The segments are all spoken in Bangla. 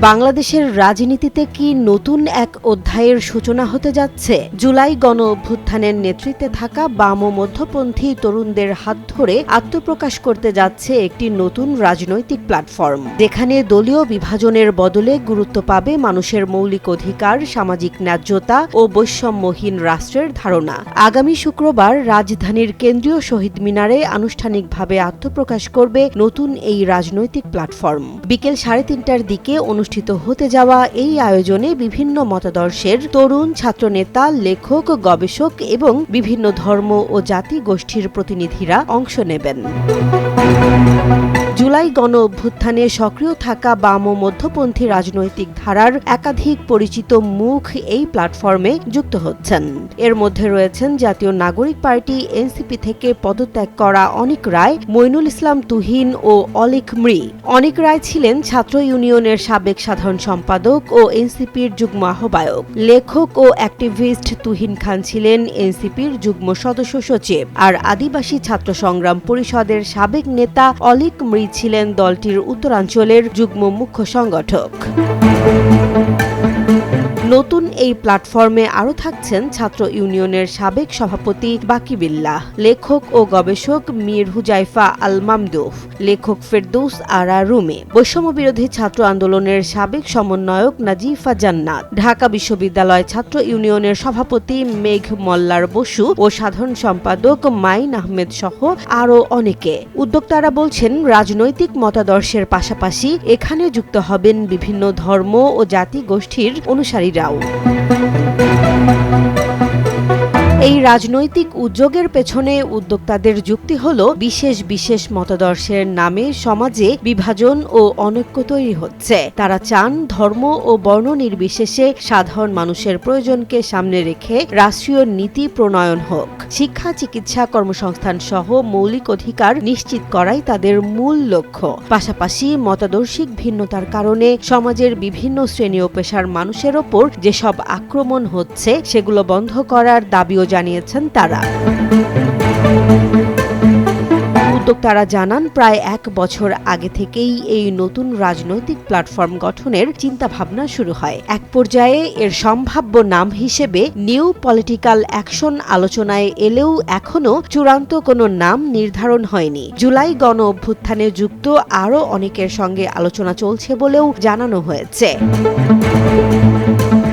বাংলাদেশের রাজনীতিতে কি নতুন এক অধ্যায়ের সূচনা হতে যাচ্ছে? জুলাই গণ অভ্যুত্থানের নেতৃত্বে থাকা বাম ও মধ্যপন্থী তরুণদের হাত ধরে আত্মপ্রকাশ করতে যাচ্ছে একটি নতুন রাজনৈতিক প্ল্যাটফর্ম, যেখানে দলীয় বিভাজনের বদলে গুরুত্ব পাবে মানুষের মৌলিক অধিকার, সামাজিক ন্যায্যতা ও বৈষম্যহীন রাষ্ট্রের ধারণা। আগামী শুক্রবার রাজধানীর কেন্দ্রীয় শহীদ মিনারে আনুষ্ঠানিকভাবে আত্মপ্রকাশ করবে নতুন এই রাজনৈতিক প্ল্যাটফর্ম। বিকেল 3:30টার দিকে অনুষ্ঠিত হতে যাওয়া এই আয়োজনে বিভিন্ন মতাদর্শের তরুণ ছাত্রনেতা, লেখক, গবেষক এবং বিভিন্ন ধর্ম ও জাতি গোষ্ঠীর প্রতিনিধিরা অংশ নেবেন। জুলাই গণ অভ্যুত্থানে সক্রিয় থাকা বাম ও মধ্যপন্থী রাজনৈতিক ধারার একাধিক পরিচিত মুখ এই প্ল্যাটফর্মে যুক্ত হচ্ছেন। এর মধ্যে রয়েছেন জাতীয় নাগরিক পার্টি এনসিপি থেকে পদত্যাগ করা অনিক রায়, মইনুল ইসলাম তুহিন ও অলিক মৃ। অনিক রায় ছিলেন ছাত্র ইউনিয়নের সাবেক সাধারণ সম্পাদক ও এনসিপির যুগ্ম আহ্বায়ক। লেখক ও অ্যাক্টিভিস্ট তুহিন খান ছিলেন এনসিপির যুগ্ম সদস্য সচিব, আর আদিবাসী ছাত্র সংগ্রাম পরিষদের সাবেক নেতা অলিক মৃ ছিলেন দলটির উত্তরাঞ্চলের যুগ্ম মুখ্য সংগঠক। নতুন এই প্ল্যাটফর্মে আরও থাকছেন ছাত্র ইউনিয়নের সাবেক সভাপতি বাকি বিল্লাহ, লেখক ও গবেষক মীর হুজাইফা আল মামদুফ, লেখক ফেরদৌস আরা রুমি, বৈষম্যবিরোধী ছাত্র আন্দোলনের সাবেক সমন্বয়ক নাজিফা জান্নাত, ঢাকা বিশ্ববিদ্যালয় ছাত্র ইউনিয়নের সভাপতি মেঘ মল্লার বসু ও সাধারণ সম্পাদক মাইন আহমেদ সহ আরও অনেকে। উদ্যোক্তারা বলছেন, রাজনৈতিক মতাদর্শের পাশাপাশি এখানে যুক্ত হবেন বিভিন্ন ধর্ম ও জাতি গোষ্ঠীর অনুসারীরা। এই রাজনৈতিক উদ্যোগের পেছনে উদ্যোক্তাদের যুক্তি হল, বিশেষ বিশেষ মতাদর্শের নামে সমাজে বিভাজন ও অনৈক্য তৈরি হচ্ছে। তারা চান ধর্ম ও বর্ণ নির্বিশেষে সাধারণ মানুষের প্রয়োজনকে সামনে রেখে রাষ্ট্রীয় নীতি প্রণয়ন হোক। শিক্ষা, চিকিৎসা, কর্মসংস্থান সহ মৌলিক অধিকার নিশ্চিত করাই তাদের মূল লক্ষ্য। পাশাপাশি মতাদর্শিক ভিন্নতার কারণে সমাজের বিভিন্ন শ্রেণী ও পেশার মানুষের ওপর যেসব আক্রমণ হচ্ছে সেগুলো বন্ধ করার দাবিও জানিয়েছেন তারা। উদ্যোক্তারা জানান, প্রায় 1 বছর আগে থেকেই এই নতুন রাজনৈতিক প্ল্যাটফর্ম গঠনের চিন্তাভাবনা শুরু হয়। এক পর্যায়ে এর সম্ভাব্য নাম হিসেবে নিউ পলিটিক্যাল অ্যাকশন আলোচনায় এলেও এখনও চূড়ান্ত কোনো নাম নির্ধারণ হয়নি। জুলাই গণ অভ্যুত্থানে যুক্ত আরও অনেকের সঙ্গে আলোচনা চলছে বলেও জানানো হয়েছে।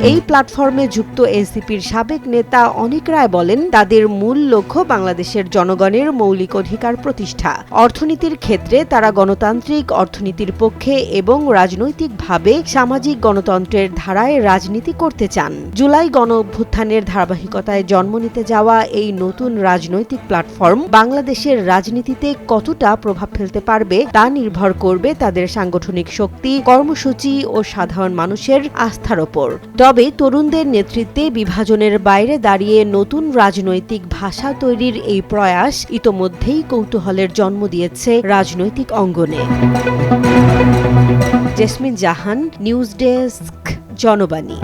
এই প্ল্যাটফর্মে যুক্ত এনসিপির সাবেক নেতা অনিক রায় বলেন, তাদের মূল লক্ষ্য বাংলাদেশের জনগণের মৌলিক অধিকার প্রতিষ্ঠা। অর্থনীতির ক্ষেত্রে তারা গণতান্ত্রিক অর্থনীতির পক্ষে এবং রাজনৈতিকভাবে সামাজিক গণতন্ত্রের ধারায় রাজনীতি করতে চান। জুলাই গণ অভ্যুত্থানের ধারাবাহিকতায় জন্ম নিতে যাওয়া এই নতুন রাজনৈতিক প্ল্যাটফর্ম বাংলাদেশের রাজনীতিতে কতটা প্রভাব ফেলতে পারবে তা নির্ভর করবে তাদের সাংগঠনিক শক্তি, কর্মসূচি ও সাধারণ মানুষের আস্থার ওপর। তবে তরুণদের নেতৃত্বে বিভাজনের বাইরে দাঁড়িয়ে নতুন রাজনৈতিক ভাষা তৈরির এই প্রয়াস ইতোমধ্যেই কৌতূহলের জন্ম দিয়েছে রাজনৈতিক অঙ্গনে। জেসমিন জাহান, নিউজ ডেস্ক, জনবাণী।